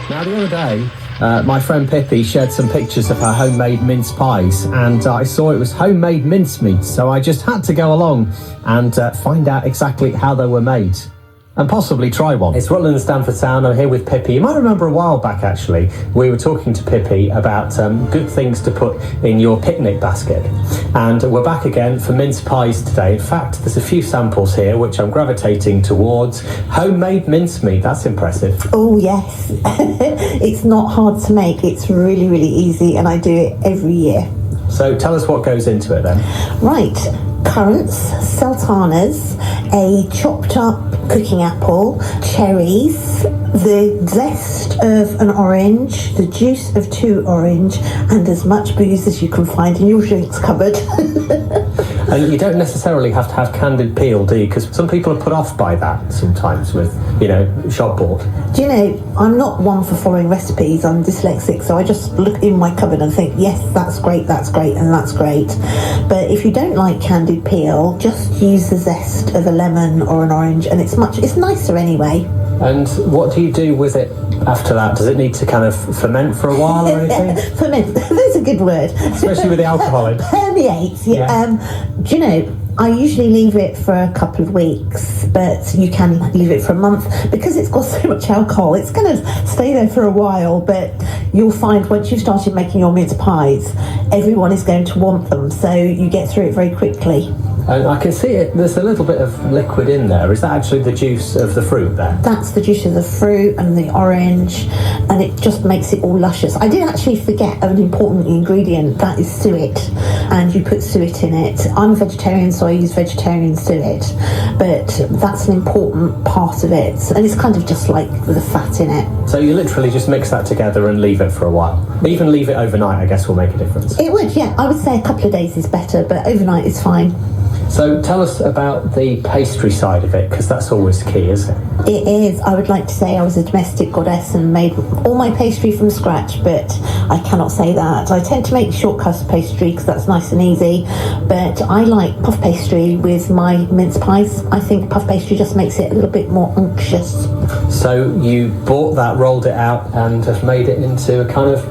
Now, the other day, my friend Pippy shared some pictures of her homemade mince pies, and I saw it was homemade mincemeat, so I just had to go along and find out exactly how they were made. And possibly try one. It's Rutland and Stamford Sound. I'm here with Pippy. You might remember a while back, actually, we were talking to Pippy about good things to put in your picnic basket. And we're back again for mince pies today. In fact, there's a few samples here which I'm gravitating towards. Homemade mincemeat, that's impressive. Oh, yes. It's not hard to make. It's really, really easy, and I do it every year. So tell us what goes into it then. Right. Currants, sultanas, a chopped up cooking apple, cherries, the zest of an orange, the juice of 2 orange, and as much booze as you can find in your drinks cupboard. And you don't necessarily have to have candied peel, do you? Because some people are put off by that sometimes with, shop board. Do you know, I'm not one for following recipes. I'm dyslexic, so I just look in my cupboard and think, yes, that's great, and that's great. But if you don't like candied peel, just use the zest of a lemon or an orange, and it's nicer anyway. And what do you do with it after that? Does it need to kind of ferment for a while or anything? Ferment, that's a good word. Especially with the alcohol in. Permeates, yeah. Do you know, I usually leave it for a couple of weeks, but you can leave it for a month. Because it's got so much alcohol, it's going to stay there for a while, but you'll find once you've started making your mince pies, everyone is going to want them, so you get through it very quickly. And I can see it, there's a little bit of liquid in there. Is that actually the juice of the fruit there? That's the juice of the fruit and the orange, and it just makes it all luscious. I did actually forget an important ingredient, that is suet, and you put suet in it. I'm a vegetarian, so I use vegetarian suet, but that's an important part of it, and it's kind of just like the fat in it. So you literally just mix that together and leave it for a while? Even leave it overnight, I guess, will make a difference. It would, yeah. I would say a couple of days is better, but overnight is fine. So tell us about the pastry side of it, because that's always key, isn't it? It is. I would like to say I was a domestic goddess and made all my pastry from scratch, but I cannot say that. I tend to make shortcut pastry because that's nice and easy, but I like puff pastry with my mince pies. I think puff pastry just makes it a little bit more unctuous. So you bought that, rolled it out, and have made it into a kind of,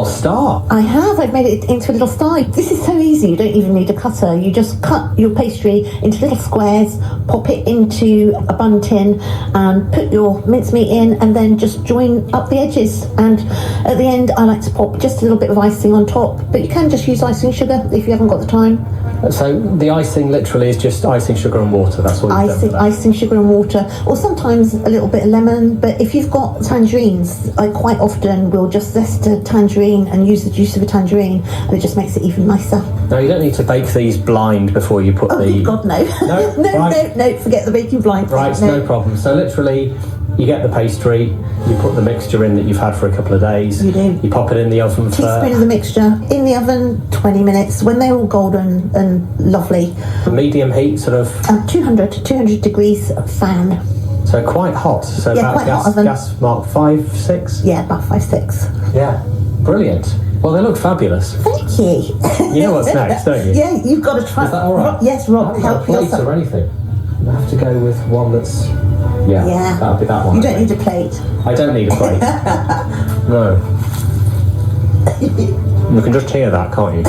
star. I have. I've made it into a little star. This is so easy. You don't even need a cutter. You just cut your pastry into little squares, pop it into a bun tin, and put your mincemeat in, and then just join up the edges. And at the end, I like to pop just a little bit of icing on top, but you can just use icing sugar if you haven't got the time. So the icing literally is just icing, sugar and water, that's all you've done for that? Icing, sugar and water, or sometimes a little bit of lemon, but if you've got tangerines, I quite often will just zest a tangerine and use the juice of a tangerine, and it just makes it even nicer. Now, you don't need to bake these blind before you put the... Oh, God, no. No? No, forget the baking blind. Right, no problem. So literally, you get the pastry, you put the mixture in that you've had for a couple of days. You do. You pop it in the oven for... Teaspoon of the mixture in the oven, 20 minutes, when they're all golden and lovely. Medium heat, sort of... 200 degrees fan. So quite hot. So yeah, about gas mark 5, 6? Yeah, about 5, 6. Yeah, brilliant. Well, they look fabulous. Thank you. You know what's next, don't you? Yeah, you've got to try. Is that all right? Yes, Rob, help plate yourself. or anything? I have to go with one that's... Yeah, that'll be that one. You don't need a plate. I don't need a plate. No. You can just hear that, can't you?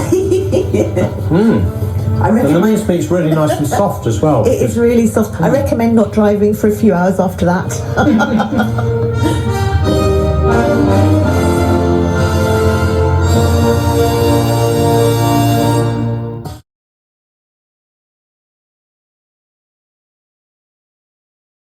And the mincemeat's really nice and soft as well. It is really soft. I recommend not driving for a few hours after that.